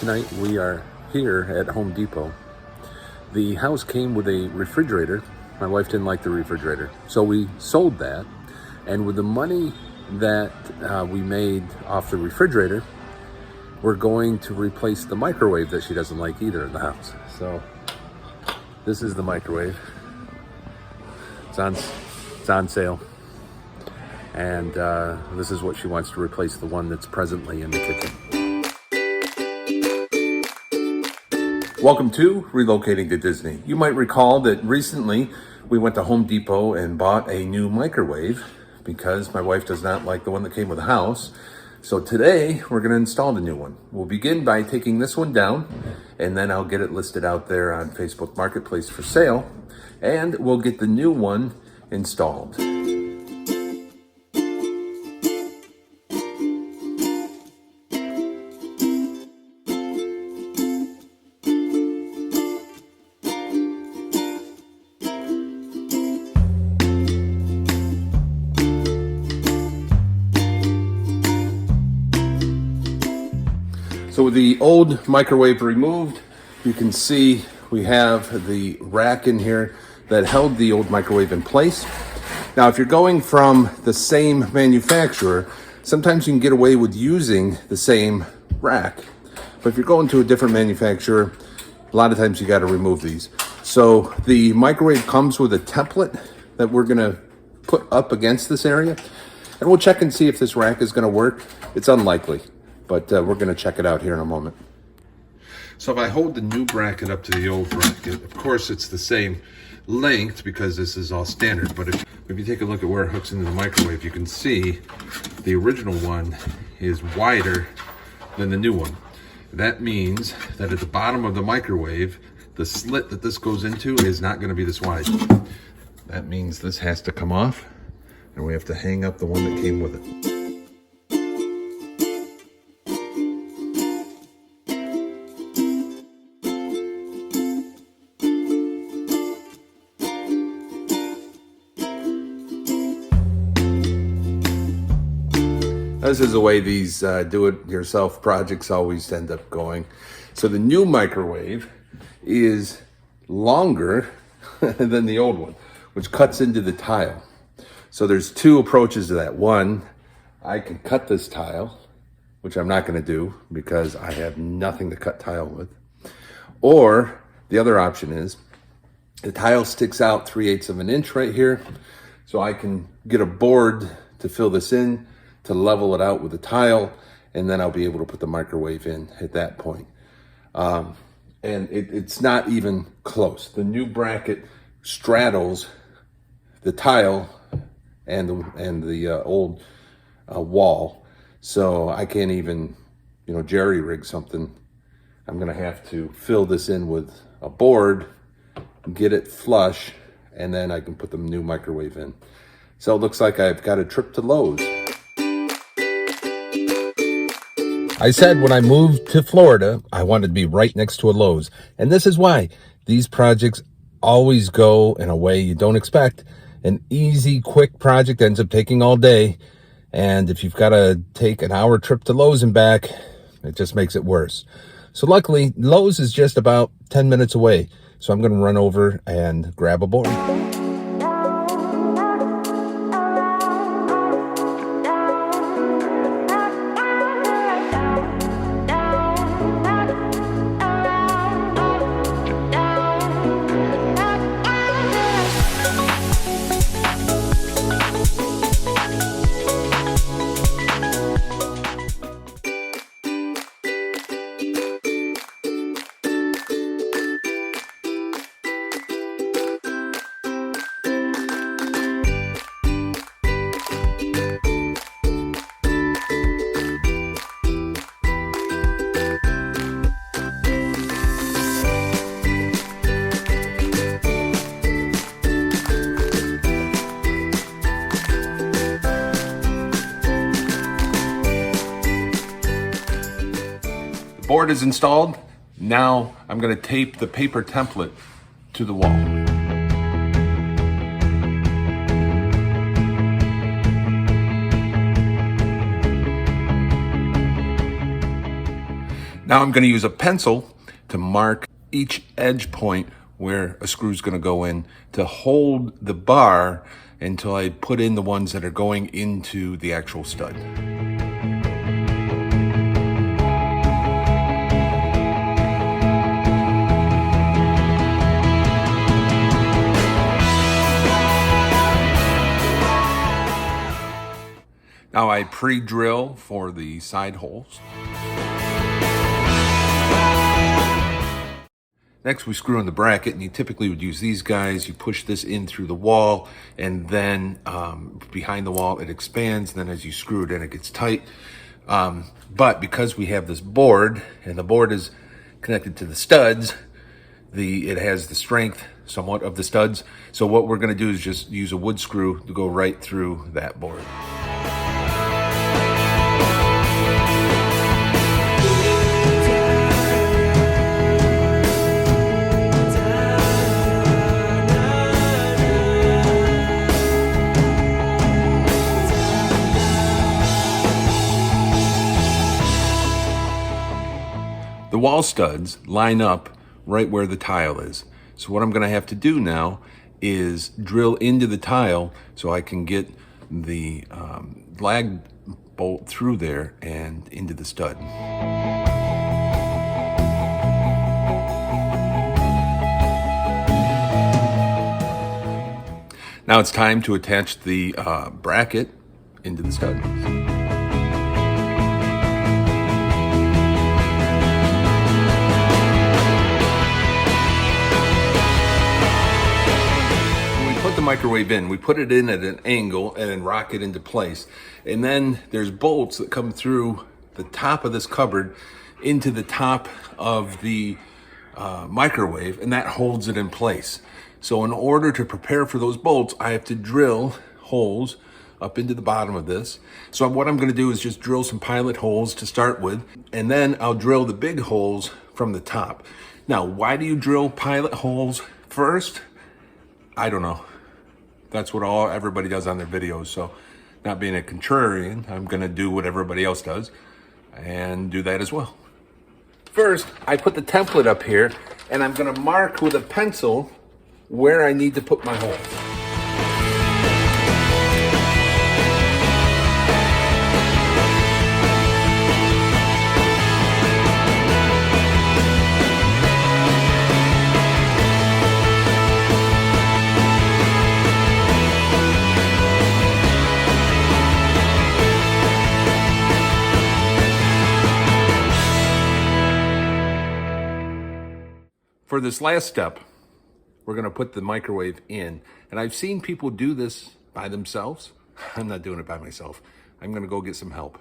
tonight we are here at Home Depot. The house came with a refrigerator. My wife didn't like the refrigerator, so we sold that. And with the money that we made off the refrigerator, we're going to replace the microwave that she doesn't like either in the house. So this is the microwave. It's on sale. And this is what she wants to replace the one that's presently in the kitchen. Welcome to Relocating to Disney. You might recall that recently we went to Home Depot and bought a new microwave because my wife does not like the one that came with the house. So today we're going to install the new one. We'll begin by taking this one down, and then I'll get it listed out there on Facebook Marketplace for sale, and we'll get the new one installed. So with the old microwave removed, you can see we have the rack in here that held the old microwave in place. Now, if you're going from the same manufacturer, sometimes you can get away with using the same rack. But if you're going to a different manufacturer, a lot of times you got to remove these. So the microwave comes with a template that we're going to put up against this area. And we'll check and see if this rack is going to work. It's unlikely, but we're going to check it out here in a moment. So if I hold the new bracket up to the old bracket, of course it's the same length because this is all standard, but if you take a look at where it hooks into the microwave, you can see the original one is wider than the new one. That means that at the bottom of the microwave, the slit that this goes into is not going to be this wide. That means this has to come off, and we have to hang up the one that came with it. This is the way these do-it-yourself projects always end up going. So the new microwave is longer than the old one, which cuts into the tile. So there's two approaches to that. One, I can cut this tile, which I'm not going to do because I have nothing to cut tile with. Or the other option is the tile sticks out 3/8 of an inch right here, so I can get a board to fill this in, to level it out with the tile, and then I'll be able to put the microwave in at that point. And it's not even close. The new bracket straddles the tile and the old wall, so I can't even, jerry rig something. I'm gonna have to fill this in with a board, get it flush, and then I can put the new microwave in. So it looks like I've got a trip to Lowe's. I said when I moved to Florida, I wanted to be right next to a Lowe's. And this is why. These projects always go in a way you don't expect. An easy, quick project ends up taking all day. And if you've got to take an hour trip to Lowe's and back, it just makes it worse. So luckily, Lowe's is just about 10 minutes away. So I'm going to run over and grab a board. Board is installed. Now I'm going to tape the paper template to the wall. Now I'm going to use a pencil to mark each edge point where a screw is going to go in to hold the bar until I put in the ones that are going into the actual stud. Now I pre-drill for the side holes. Next, we screw in the bracket, and you typically would use these guys. You push this in through the wall, and then behind the wall it expands, and then as you screw it in, it gets tight. But because we have this board, and the board is connected to the studs, it has the strength somewhat of the studs. So what we're going to do is just use a wood screw to go right through that board. The wall studs line up right where the tile is. So what I'm going to have to do now is drill into the tile so I can get the lag bolt through there and into the stud. Now it's time to attach the bracket into the stud. The microwave in, we put it in at an angle and then rock it into place, and then there's bolts that come through the top of this cupboard into the top of the microwave, and that holds it in place. So in order to prepare for those bolts, I have to drill holes up into the bottom of this. So what I'm going to do is just drill some pilot holes to start with, and then I'll drill the big holes from the top. Now, why do you drill pilot holes first? I don't know. That's what everybody does on their videos. So not being a contrarian, I'm going to do what everybody else does and do that as well. First, I put the template up here, and I'm going to mark with a pencil where I need to put my holes. For this last step, we're going to put the microwave in. And I've seen people do this by themselves. I'm not doing it by myself. I'm going to go get some help.